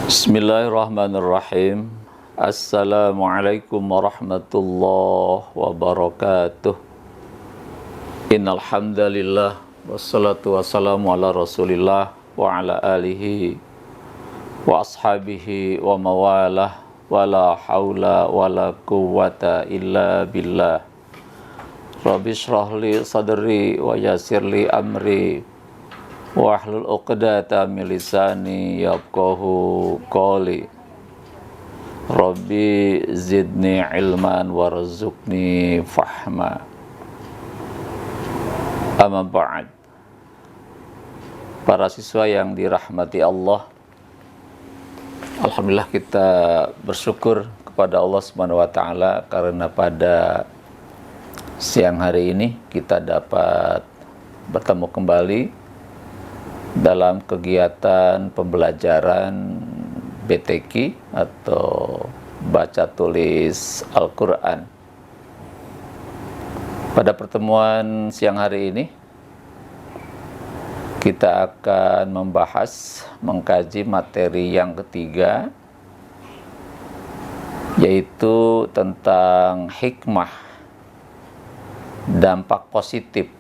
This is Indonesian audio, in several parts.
Bismillahirrahmanirrahim. Assalamualaikum warahmatullahi wabarakatuh. Innal hamdalillah wassalatu wassalamu ala Rasulillah wa ala alihi wa ashabihi wa mawalah wala haula wala quwwata illa billah. Rabbi shrah li sadri wa yassir li amri wahlul 'uqdatam min lisani yafqahu qawli. Rabbi zidni ilman warzuqni fahma. Amma ba'd. Para siswa yang dirahmati Allah, alhamdulillah kita bersyukur kepada Allah Subhanahu wa taala karena pada siang hari ini kita dapat bertemu kembali dalam kegiatan pembelajaran BTQ atau baca tulis Al-Quran. Pada pertemuan siang hari ini kita akan mengkaji materi yang ketiga, yaitu tentang hikmah, dampak positif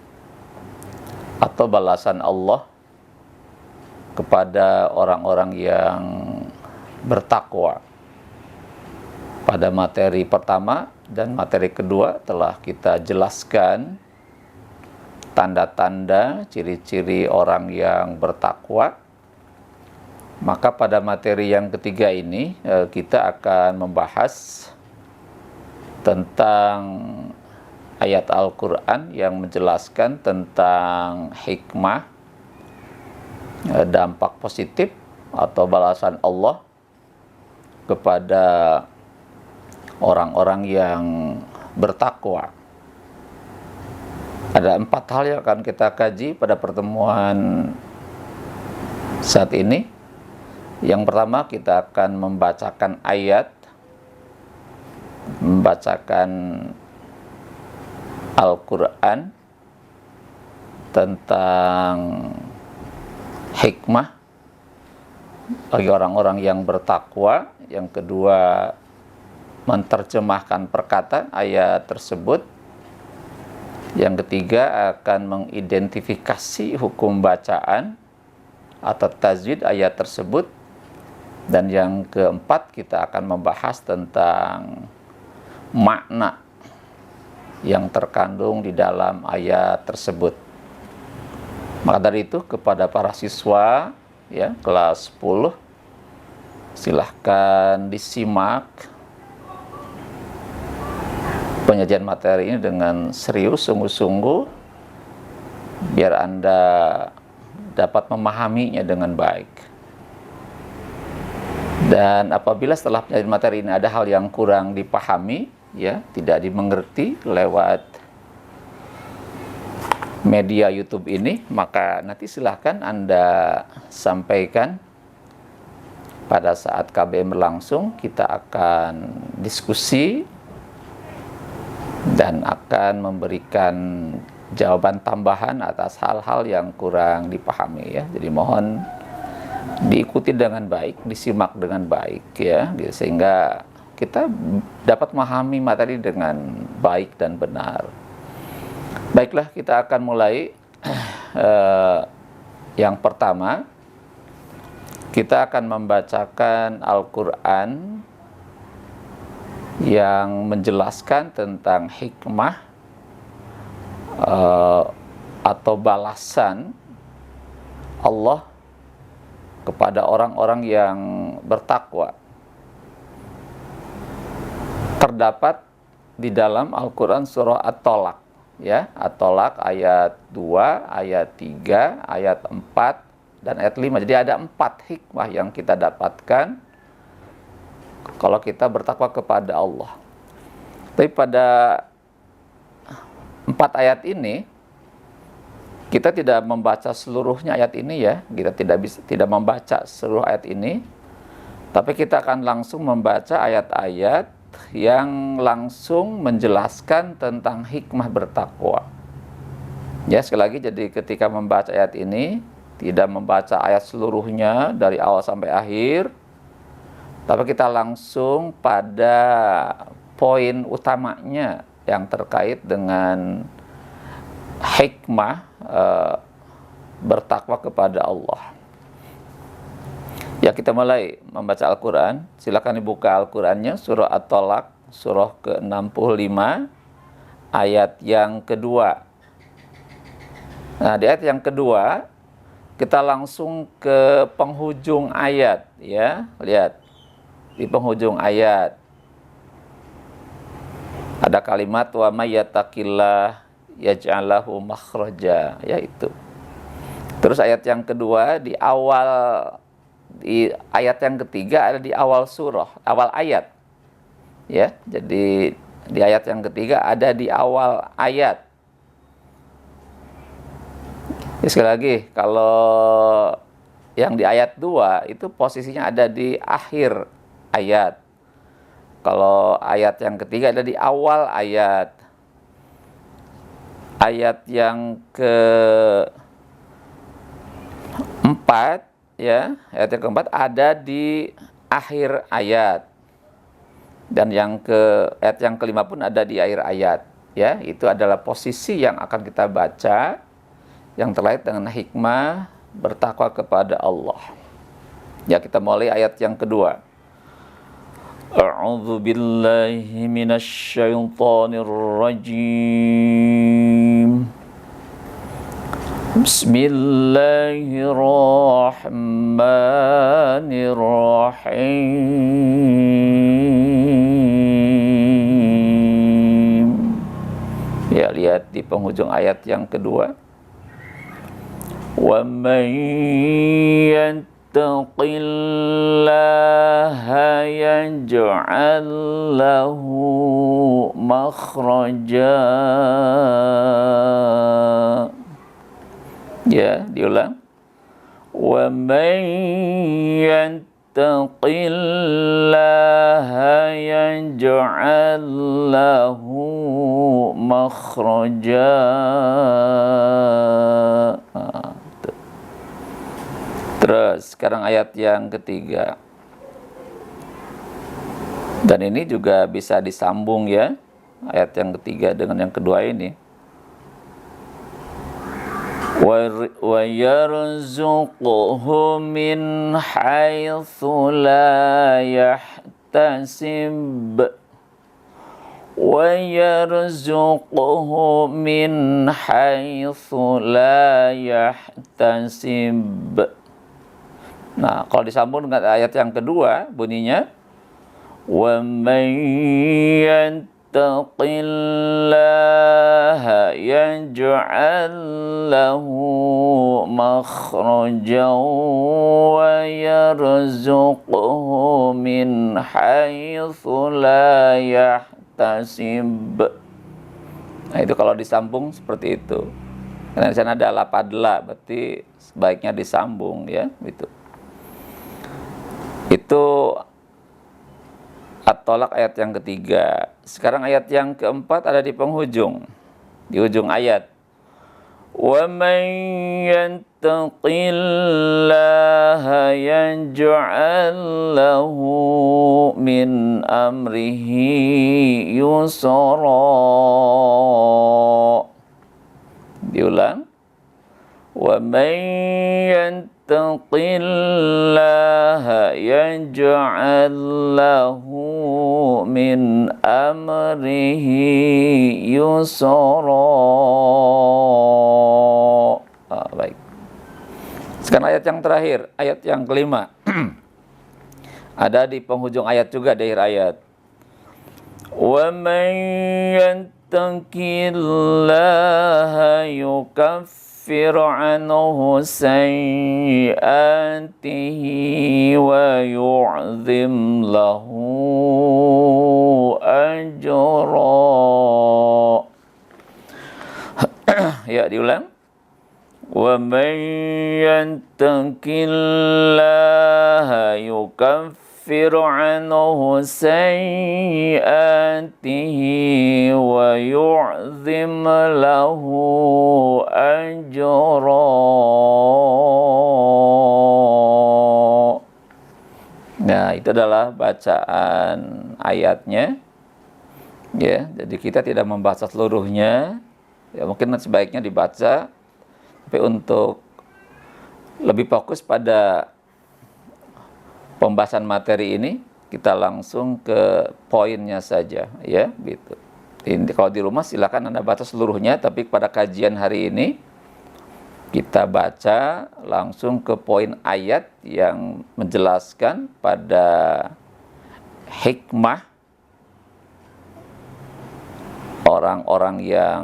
atau balasan Allah kepada orang-orang yang bertakwa. Pada materi pertama dan materi kedua telah kita jelaskan tanda-tanda ciri-ciri orang yang bertakwa. Maka pada materi yang ketiga ini kita akan membahas tentang ayat Al-Quran yang menjelaskan tentang hikmah, dampak positif atau balasan Allah kepada orang-orang yang bertakwa. Ada 4 hal yang akan kita kaji pada pertemuan saat ini. Yang pertama, kita akan membacakan Al-Quran tentang hikmah bagi orang-orang yang bertakwa. Yang kedua, menerjemahkan perkataan ayat tersebut. Yang ketiga, akan mengidentifikasi hukum bacaan atau tajwid ayat tersebut. Dan yang keempat, kita akan membahas tentang makna yang terkandung di dalam ayat tersebut. Maka dari itu, kepada para siswa ya kelas 10, silahkan disimak penyajian materi ini dengan serius, sungguh-sungguh, biar Anda dapat memahaminya dengan baik. Dan apabila setelah penyajian materi ini ada hal yang kurang dipahami, ya, tidak dimengerti lewat media YouTube ini, maka nanti silahkan Anda sampaikan pada saat KBM berlangsung. Kita akan diskusi dan akan memberikan jawaban tambahan atas hal-hal yang kurang dipahami ya. Jadi mohon diikuti dengan baik, disimak dengan baik ya, sehingga kita dapat memahami materi dengan baik dan benar. Baiklah, kita akan mulai. Yang pertama, kita akan membacakan Al-Quran yang menjelaskan tentang hikmah atau balasan Allah kepada orang-orang yang bertakwa. Terdapat di dalam Al-Quran surah At-Tolaq ya, At-Tolaq ayat 2, ayat 3, ayat 4 dan ayat 5. Jadi ada 4 hikmah yang kita dapatkan kalau kita bertakwa kepada Allah. Tapi pada 4 ayat ini kita tidak membaca seluruhnya ayat ini ya. Kita tidak membaca seluruh ayat ini. Tapi kita akan langsung membaca ayat-ayat yang langsung menjelaskan tentang hikmah bertakwa. Ya, sekali lagi, jadi ketika membaca ayat ini, tidak membaca ayat seluruhnya dari awal sampai akhir, Tapi kita langsung pada poin utamanya yang terkait dengan hikmah bertakwa kepada Allah. Ya, kita mulai membaca Al-Quran. Silakan dibuka Al-Qurannya, surah At-Tolak, surah ke-65, ayat yang kedua. Nah, di ayat yang kedua, kita langsung ke penghujung ayat, ya. Lihat, di penghujung ayat ada kalimat wa may yattaqillah yaj'al lahu makhraja, yaitu. Terus ayat yang kedua di ayat yang ketiga ada di awal surah, awal ayat. Ya, jadi di ayat yang ketiga ada di awal ayat. Sekali lagi, kalau yang di ayat 2 itu posisinya ada di akhir ayat. Kalau ayat yang ketiga ada di awal ayat. Ayat yang keempat, ya, ayat yang keempat ada di akhir ayat. Dan ayat yang kelima pun ada di akhir ayat. Ya, itu adalah posisi yang akan kita baca yang terkait dengan hikmah bertakwa kepada Allah. Ya, kita mulai ayat yang kedua. A'udzu billahi minasy syaithanir rajim. Bismillahirrahmanirrahim. Ya, lihat di penghujung ayat yang kedua. Wa may yattaqillaha yaj'al lahu makhraja. Ya, diulang. Wa may yattaqillaha yaj'al lahu makhraja. Terus sekarang ayat yang ketiga. Dan ini juga bisa disambung, ya, ayat yang ketiga dengan yang kedua ini. Wa yarzuquhu min haitsu la yahtasib. Wa yarzuquhu min haitsu la yahtasib. Nah, kalau disambung dengan ayat yang kedua, bunyinya wa may yattaqillaha yaj'al lahu makhrajan wa yarzuqhu min haitsu la yahtasib. Nah, itu kalau disambung seperti itu. Karena di sana ada lapad la, berarti sebaiknya disambung, ya, gitu. Itu At-Tolak ayat yang ketiga. Sekarang ayat yang keempat ada di penghujung, di ujung ayat. Wa may yattaqillaha yaj'al lahu min amrihi yusra. Diulang. Wa may yattaqillaha yaj'al lahu min amrihi yusra. Baik. Sekarang ayat yang terakhir, ayat yang kelima. Ada di penghujung ayat juga, di akhir ayat. Wa may yattaqillaha yukaffir anhu sayyi'atihi wa yu'zim lahu ajra. Ya, diulang. Wa may yattaqillaha yukaffir anhu sayyi'atihi wa yu'zim lahu ajra. Nah, itu itu adalah bacaan ayatnya, ya. Jadi kita tidak membaca seluruhnya, ya mungkin sebaiknya dibaca, tapi untuk lebih fokus pada pembahasan materi ini, kita langsung ke poinnya saja, ya, gitu. Kalau di rumah silakan Anda baca seluruhnya, tapi pada kajian hari ini kita baca langsung ke poin ayat yang menjelaskan pada hikmah orang-orang yang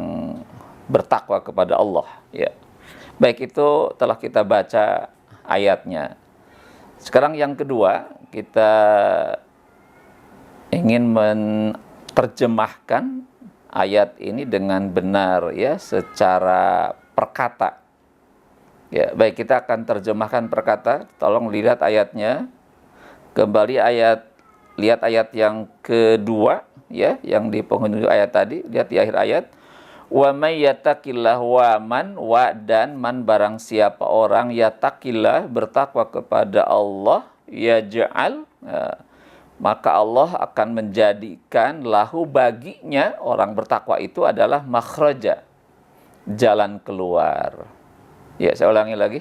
bertakwa kepada Allah, ya. Baik, itu telah kita baca ayatnya. Sekarang yang kedua, kita ingin menerjemahkan ayat ini dengan benar, ya, secara perkata. Ya, baik, kita akan terjemahkan perkata. Tolong lihat ayatnya. Kembali lihat ayat yang kedua, ya, yang di penghujung ayat tadi. Lihat di akhir ayat. Wa may yattaqillah, wa dan man barang siapa orang yattaqillah bertakwa kepada Allah, yaj'al, maka Allah akan menjadikan lahu baginya, orang bertakwa itu adalah makhraja, jalan keluar. Ya, saya ulangi lagi.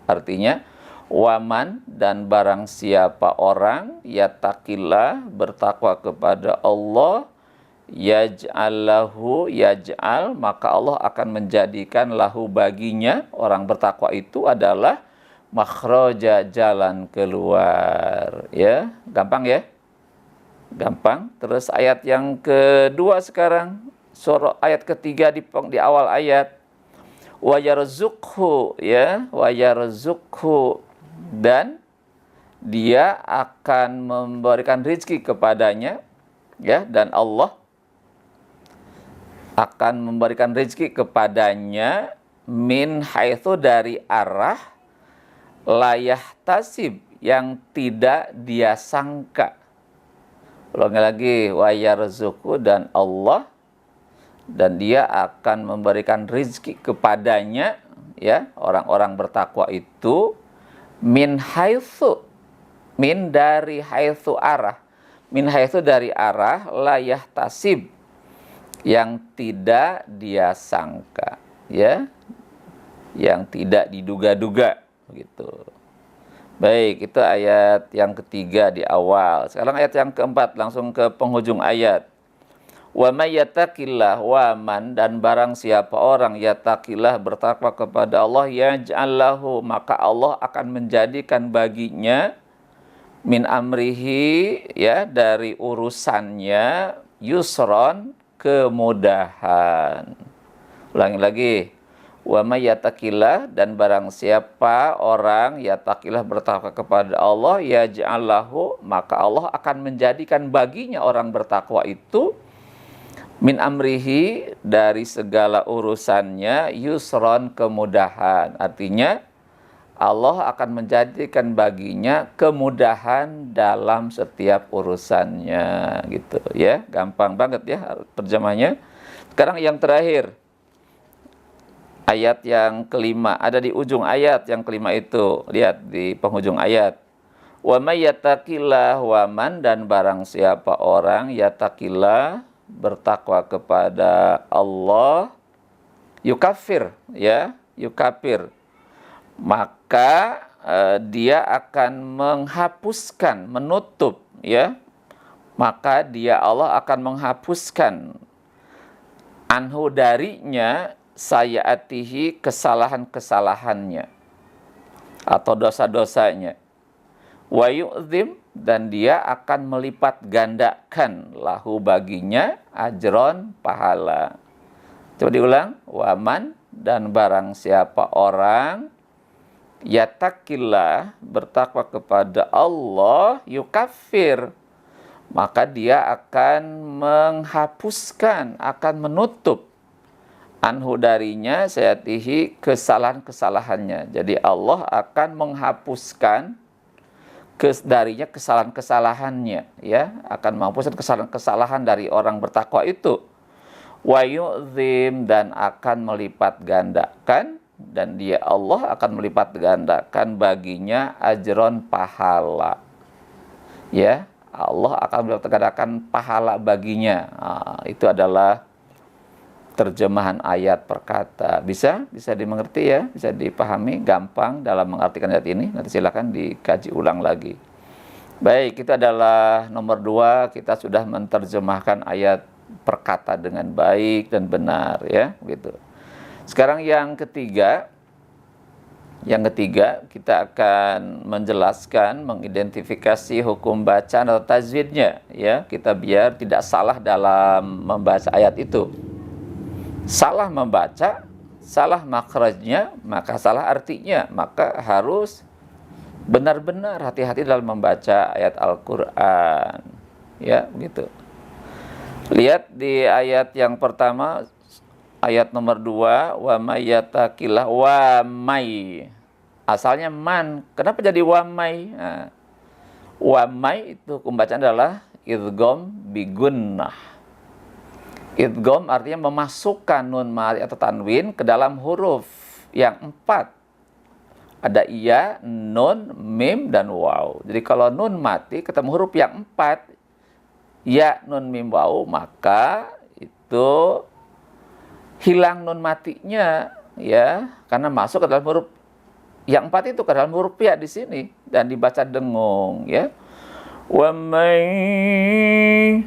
Artinya, waman dan barang siapa orang yattaqillah bertakwa kepada Allah, yaj'al, maka Allah akan menjadikan lahu baginya, orang bertakwa itu adalah makhraja, jalan keluar. Ya, gampang ya? Gampang. Terus ayat yang kedua sekarang, ayat ketiga di awal ayat. Wa yarzuqhu, ya, wa yarzuqhu, dan dia akan memberikan rezeki kepadanya, ya, dan Allah akan memberikan rezeki kepadanya min haitsu, dari arah layah tasib, yang tidak dia sangka. Ulangi lagi, wa yarzuqhu, dan Allah, dan dia akan memberikan rezeki kepadanya, ya, orang-orang bertakwa itu min haitsu, min dari haitsu arah, min haitsu dari arah layah tasib, yang tidak dia sangka, ya, yang tidak diduga-duga, gitu. Baik, itu ayat yang ketiga di awal. Sekarang ayat yang keempat, langsung ke penghujung ayat. Wa may yattaqillah, wa man dan barang siapa orang yattaqillah bertakwa kepada Allah, yaj'al lahu, maka Allah akan menjadikan baginya min amrihi, ya, dari urusannya, yusron, kemudahan. Ulangi lagi. Wa may yattaqillah, dan barang siapa orang yattaqillah bertakwa kepada Allah, yaj'al lahu, maka Allah akan menjadikan baginya, orang bertakwa itu, min amrihi, dari segala urusannya, yusron, kemudahan. Artinya Allah akan menjadikan baginya kemudahan dalam setiap urusannya, gitu, ya. Gampang banget ya terjemahnya. Sekarang yang terakhir, ayat yang kelima, ada di ujung ayat yang kelima itu. Lihat di penghujung ayat. Wa may yattaqillah, wa man dan barang siapa orang yattaqillah bertakwa kepada Allah, yukafir, ya, yukafir, maka dia akan menghapuskan, menutup, ya, maka dia, Allah akan menghapuskan anhu, darinya, sayaatihi, kesalahan-kesalahannya atau dosa-dosanya, wa yu'zim, dan dia akan melipat gandakan lahu baginya ajron, pahala. Coba diulang. Waman dan barang siapa orang yattaqillah bertakwa kepada Allah, yukafir, maka dia akan menghapuskan, akan menutup anhu, darinya, sayatihi, kesalahan-kesalahannya. Jadi Allah akan menghapuskan darinya kesalahan-kesalahannya, ya, akan menghapuskan kesalahan-kesalahan dari orang bertakwa itu. Wa yu'zim, dan akan melipat gandakan, dan dia, Allah, akan melipat gandakan baginya ajron, pahala. ya Allah akan mengadakan pahala baginya. Itu adalah terjemahan ayat per kata. Bisa dimengerti ya, bisa dipahami, gampang dalam mengartikan ayat ini. Nanti silakan dikaji ulang lagi. Baik, itu adalah nomor 2, kita sudah menerjemahkan ayat per kata dengan baik dan benar ya, gitu. Sekarang yang ketiga kita akan menjelaskan, mengidentifikasi hukum bacaan atau tajwidnya ya, kita biar tidak salah dalam membaca ayat itu. Salah membaca, salah makhrajnya, maka salah artinya, maka harus benar-benar hati-hati dalam membaca ayat Al-Quran ya, begitu. Lihat di ayat yang pertama, ayat nomor 2, wa may yattaqillah, wa may. Asalnya man, kenapa jadi wa may? Nah, wa may itu hukum bacaan adalah idgham bi gunnah. Idgham artinya memasukkan nun mati atau tanwin ke dalam huruf yang 4. Ada iya, nun, mim, dan waw. Jadi kalau nun mati ketemu huruf yang 4, ya, nun, mim, waw, maka itu hilang nun matinya ya, karena masuk ke dalam huruf yang 4 itu, ke dalam huruf ya di sini, dan dibaca dengung ya. Wa may,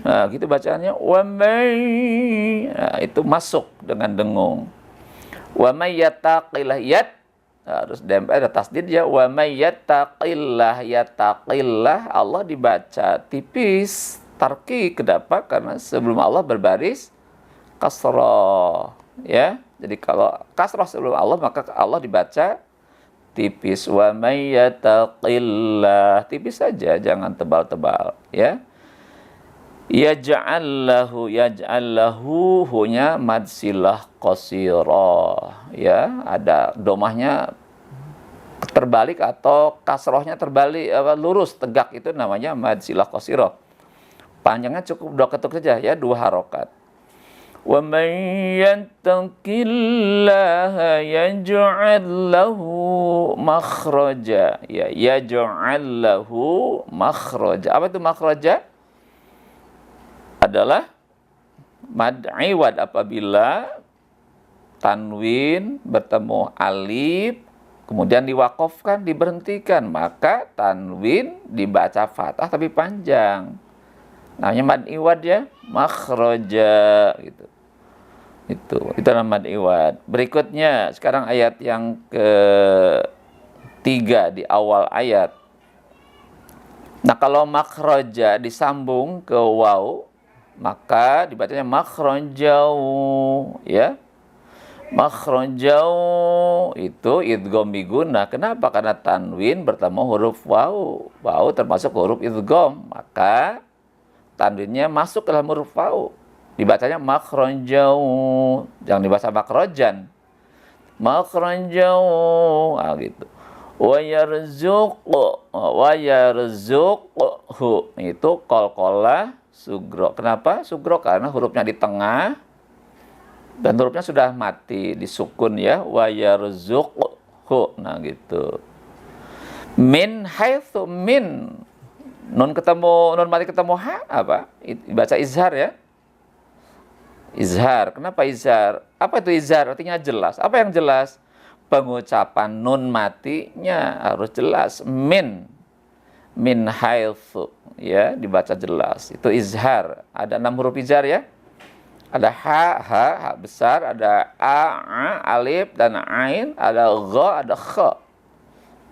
nah gitu bacaannya, wa may, nah, itu masuk dengan dengung. Wa may yattaqillah, yat harus dempel, ada tasdid ya. Wa may yattaqillah, yattaqillah, Allah dibaca tipis, tarki, kenapa? Karena sebelum Allah berbaris kasrah ya. Jadi kalau kasrah sebelum Allah, maka Allah dibaca tipis. Wa may yattaqillah, tipis saja, jangan tebal-tebal ya. Yaj'allahu, yaj'allahu, hunya mad silah qasirah ya, ada domahnya terbalik atau kasrohnya terbalik, lurus tegak, itu namanya mad silah qasirah. Panjangnya cukup 2 ketuk saja ya, 2 harokat. Wa may yattaqillaha yaj'al lahu makhraja ya, yaj'al lahu makhraja. Apa itu makhraja? Adalah mad iwad, apabila tanwin bertemu alif kemudian diwakofkan, diberhentikan, maka tanwin dibaca fathah tapi panjang, namanya mad iwad ya, makhraja gitu. Itu nama mad iwad. Berikutnya sekarang ayat yang ketiga di awal ayat. Nah, kalau makhraja disambung ke waw, maka dibacanya makhrajau ya. Makhrajau itu idgham bi gunnah. Kenapa? Karena tanwin bertemu huruf waw. Waw termasuk huruf idgham, maka tanwinnya masuk ke dalam huruf waw. Dibacanya makhrajau, jangan dibaca makhrajan. Makhrajau, gitu. Wa yarzuqhu, itu qalqalah sugro. Kenapa sugro? Karena hurufnya di tengah dan hurufnya sudah mati, disukun ya. Wa yarzuqhu, nah gitu. Min haitsu, min, nun mati ketemu ha, apa? Dibaca izhar ya. Izhar. Kenapa izhar? Apa itu izhar? Artinya jelas. Apa yang jelas? Pengucapan nun matinya harus jelas. Min haitsu ya, dibaca jelas. Itu izhar. Ada 6 huruf izhar ya. Ada ha besar, ada a, alif dan ain, ada gha, ada kha.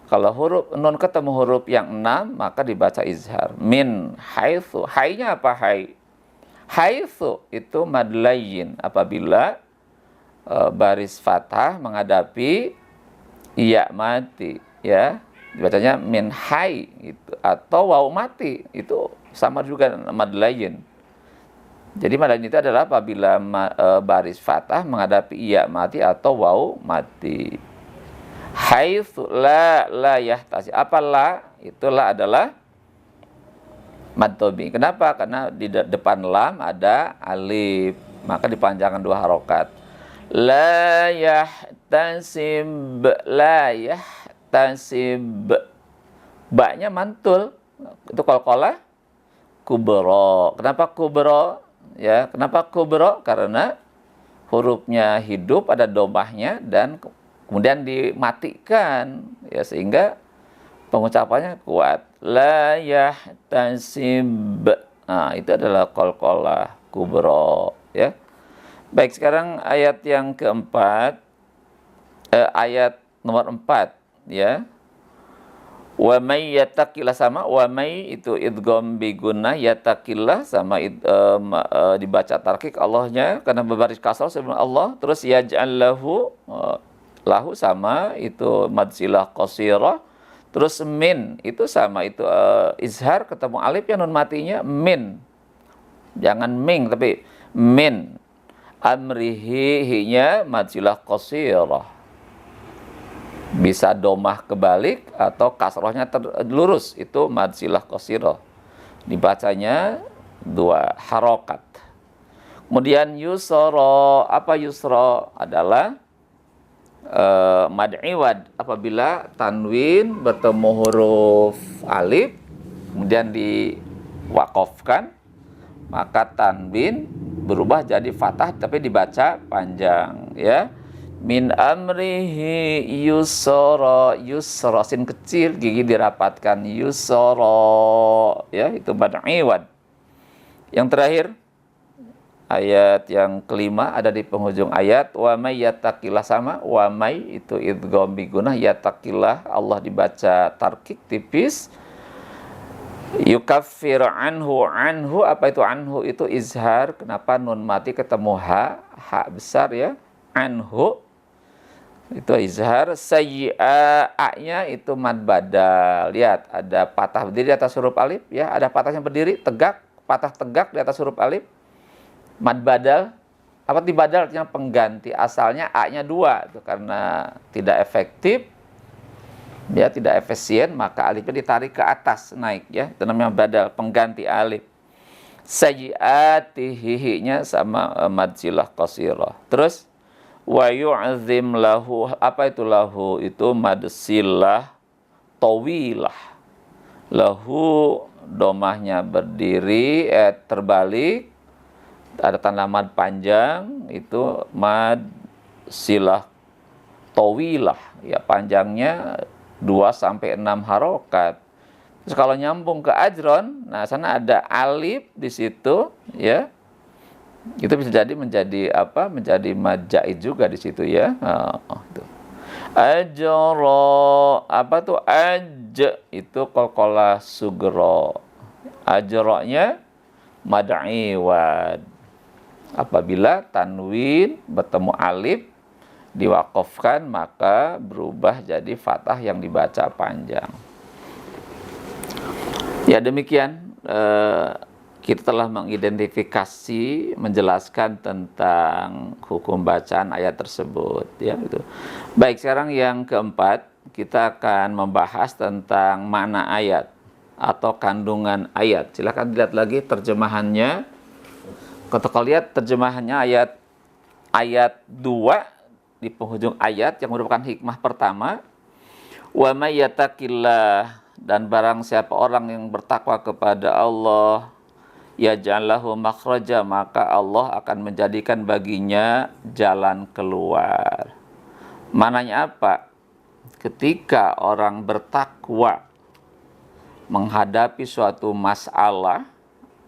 Kalau huruf nun ketemu huruf yang 6, maka dibaca izhar. Min haitsu. Hai-nya apa hai? Haitsu itu mad layyin, apabila baris fathah menghadapi iya mati ya, dibacanya min hai gitu, atau waw mati, itu sama juga mad layyin. Jadi mad layyin itu adalah apabila baris fathah menghadapi iya mati atau waw mati. Haitsu la yahtasi, apa la? Itulah adalah mad tobi. Kenapa? Karena di depan lam ada alif, maka dipanjangkan 2 harokat. La yahtasib, ba-nya mantul, itu qalqalah kubro. Kenapa kubro? Ya, kenapa kubro? Karena hurufnya hidup, ada domahnya, dan kemudian dimatikan, ya, sehingga pengucapannya kuat. La yahtasib. Nah, itu adalah qalqalah kubro, ya. Baik, sekarang ayat yang keempat, ayat nomor 4, ya. Wa may yattaqillah, sama wa may itu idgham bi gunnah, yattaqillah sama dibaca tarkik Allahnya karena berbaris kasrah sebelum Allah, terus yaj'al lahu, lahu sama itu mad silah qasirah, terus min itu sama itu izhar ketemu alif yang nun matinya min, jangan ming tapi min, amrihi hinya mad silah qasirah, bisa domah kebalik atau kasrohnya lurus, itu mad silah qasirah, dibacanya 2 harokat. Kemudian yusra, apa yusra? Adalah mad iwad, apabila tanwin bertemu huruf alif kemudian diwakofkan, maka tanwin berubah jadi fathah tapi dibaca panjang, ya. Min amrihi yusra, yusra sin kecil, gigi dirapatkan, yusra, ya, itu mad iwad. Yang terakhir ayat yang kelima ada di penghujung ayat, wa may yattaqillah, sama wa may itu idgham bi gunnah, yattaqillah Allah dibaca tarkik tipis, yukaffir anhu, anhu apa itu anhu? Itu izhar, kenapa nun mati ketemu ha besar, ya, anhu itu izhar. Sayyi'a, a-nya itu mad badal, lihat ada patah berdiri di atas huruf alif, ya, ada patahnya berdiri tegak, patah tegak di atas huruf alif, mad badal. Apa di badal? Artinya pengganti, asalnya a-nya 2 itu karena tidak efektif, ya, tidak efisien, maka alifnya ditarik ke atas naik, ya, itu namanya badal, pengganti alif. Sayyi'atihi-nya sama mad silah qasirah. Terus wa yu'zim lahu, apa itu lahu? Itu mad silah tawilah, lahu domahnya berdiri, terbalik, ada tanda mad panjang, itu mad silah tawilah, ya, panjangnya 2-6 harokat. Terus kalau nyambung ke ajron, nah sana ada alif di situ, ya, itu bisa jadi menjadi apa? Menjadi mad jaid juga di situ, ya. Itu. Ajro, apa tuh? Itu qalqalah sugro. Ajronya mad iwad. Apabila tanwin bertemu alif diwakofkan, maka berubah jadi fathah yang dibaca panjang. Ya, demikian kita telah mengidentifikasi, menjelaskan tentang hukum bacaan ayat tersebut, ya, itu. Baik, sekarang yang keempat kita akan membahas tentang makna ayat atau kandungan ayat. Silakan dilihat lagi terjemahannya. Kalau lihat terjemahannya ayat 2 di penghujung ayat yang merupakan hikmah pertama, wa may yattaqillah, dan barang siapa orang yang bertakwa kepada Allah, yaj'al lahu makhraja, maka Allah akan menjadikan baginya jalan keluar. Mananya apa? Ketika orang bertakwa menghadapi suatu masalah,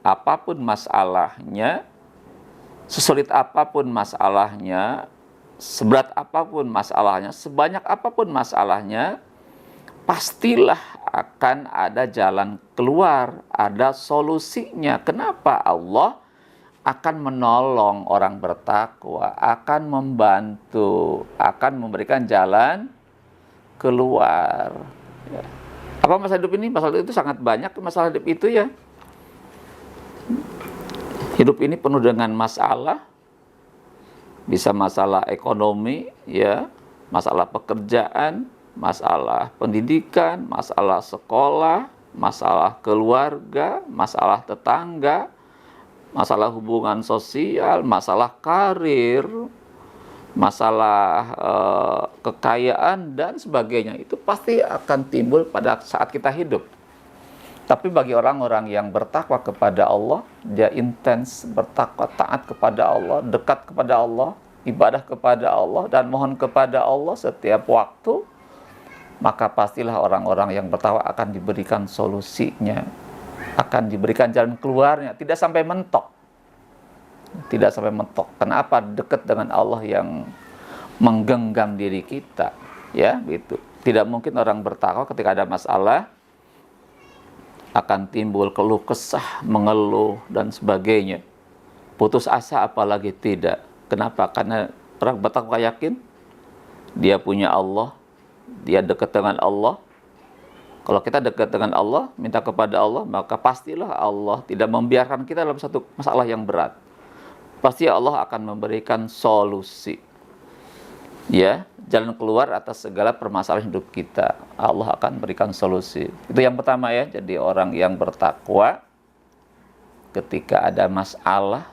apapun masalahnya, sesulit apapun masalahnya, seberat apapun masalahnya, sebanyak apapun masalahnya, pastilah akan ada jalan keluar, ada solusinya. Kenapa? Allah akan menolong orang bertakwa, akan membantu, akan memberikan jalan keluar. Ya. Apa masalah hidup ini? Masalah itu sangat banyak, masalah hidup itu, ya. Hidup ini penuh dengan masalah, bisa masalah ekonomi, ya, masalah pekerjaan, masalah pendidikan, masalah sekolah, masalah keluarga, masalah tetangga, masalah hubungan sosial, masalah karir, masalah kekayaan, dan sebagainya. Itu pasti akan timbul pada saat kita hidup. Tapi bagi orang-orang yang bertakwa kepada Allah, dia intens bertakwa, taat kepada Allah, dekat kepada Allah, ibadah kepada Allah, dan mohon kepada Allah setiap waktu, maka pastilah orang-orang yang bertakwa akan diberikan solusinya, akan diberikan jalan keluarnya, tidak sampai mentok. Tidak sampai mentok. Kenapa? Dekat dengan Allah yang menggenggam diri kita, ya, gitu. Tidak mungkin orang bertakwa ketika ada masalah akan timbul keluh kesah, mengeluh dan sebagainya. Putus asa apalagi tidak. Kenapa? Karena orang bertakwa yakin dia punya Allah, dia dekat dengan Allah. Kalau kita dekat dengan Allah, minta kepada Allah, maka pastilah Allah tidak membiarkan kita dalam satu masalah yang berat. Pasti Allah akan memberikan solusi, ya, jalan keluar atas segala permasalahan hidup kita. Allah akan berikan solusi. Itu yang pertama, ya. Jadi orang yang bertakwa ketika ada masalah,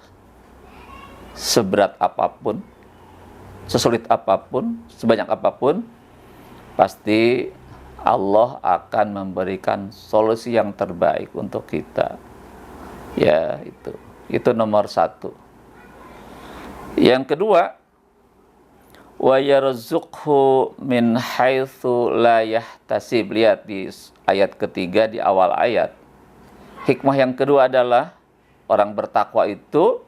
seberat apapun, sesulit apapun, sebanyak apapun, pasti Allah akan memberikan solusi yang terbaik untuk kita. Ya, itu nomor satu. Yang kedua, wa yarzuqhu min haitsu la yahtasib. Lihat di ayat ketiga, di awal ayat. Hikmah yang kedua adalah orang bertakwa itu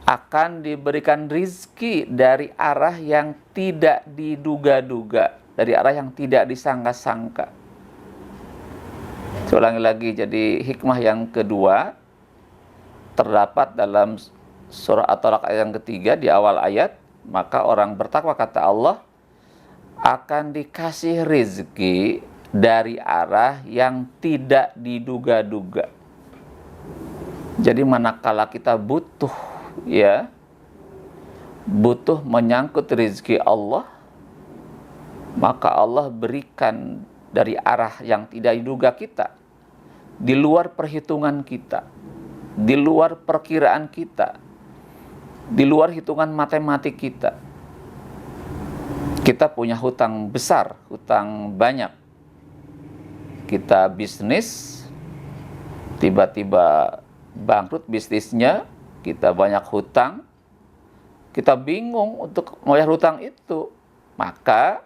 akan diberikan rizki dari arah yang tidak diduga-duga, dari arah yang tidak disangka-sangka. Saya ulangi lagi, jadi hikmah yang kedua terdapat dalam surah At-Talaq ayat yang ketiga di awal ayat. Maka orang bertakwa, kata Allah, akan dikasih rizki dari arah yang tidak diduga-duga. Jadi manakala kita butuh, ya, butuh menyangkut rizki Allah, maka Allah berikan dari arah yang tidak diduga kita, di luar perhitungan kita, di luar perkiraan kita, di luar hitungan matematik kita. Kita punya hutang besar, hutang banyak. Kita bisnis, tiba-tiba bangkrut bisnisnya, kita banyak hutang, kita bingung untuk membayar hutang itu. Maka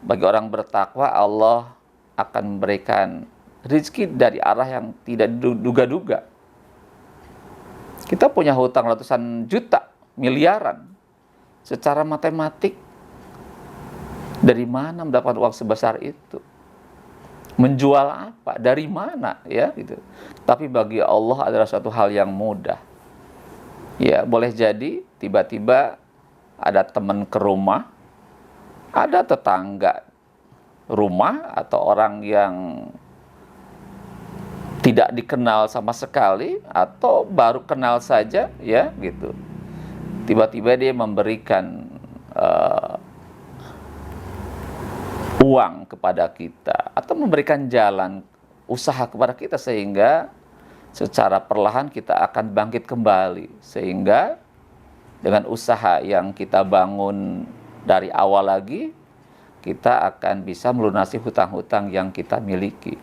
bagi orang bertakwa, Allah akan memberikan rezeki dari arah yang tidak diduga-duga. Kita punya hutang ratusan juta, miliaran. Secara matematik, dari mana mendapatkan uang sebesar itu? Menjual apa? Dari mana? Ya, gitu. Tapi bagi Allah adalah suatu hal yang mudah. Ya, boleh jadi tiba-tiba ada teman ke rumah, ada tetangga rumah, atau orang yang tidak dikenal sama sekali atau baru kenal saja, ya, gitu. Tiba-tiba dia memberikan uang kepada kita atau memberikan jalan usaha kepada kita, sehingga secara perlahan kita akan bangkit kembali, sehingga dengan usaha yang kita bangun dari awal lagi, kita akan bisa melunasi hutang-hutang yang kita miliki.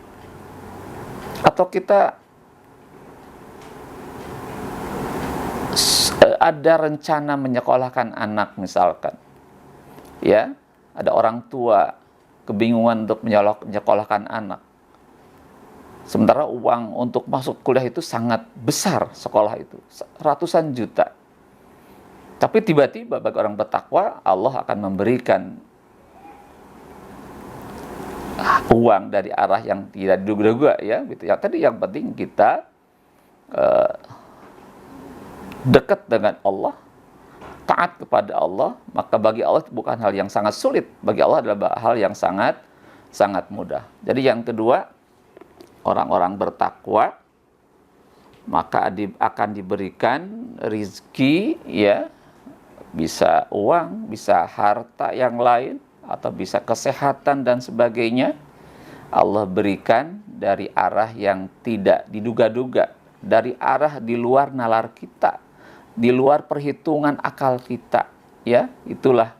Atau kita ada rencana menyekolahkan anak misalkan, ya, ada orang tua kebingungan untuk menyekolahkan anak, sementara uang untuk masuk kuliah itu sangat besar, sekolah itu ratusan juta. Tapi tiba-tiba bagi orang bertakwa, Allah akan memberikan uang dari arah yang tidak diduga-duga, ya, gitu. Ya, tadi yang penting kita dekat dengan Allah, taat kepada Allah, maka bagi Allah itu bukan hal yang sangat sulit, bagi Allah adalah hal yang sangat mudah. Jadi yang kedua, orang-orang bertakwa maka akan diberikan rizki, ya, bisa uang, bisa harta yang lain, atau bisa kesehatan dan sebagainya. Allah berikan dari arah yang tidak diduga-duga, dari arah di luar nalar kita, di luar perhitungan akal kita, ya. Itulah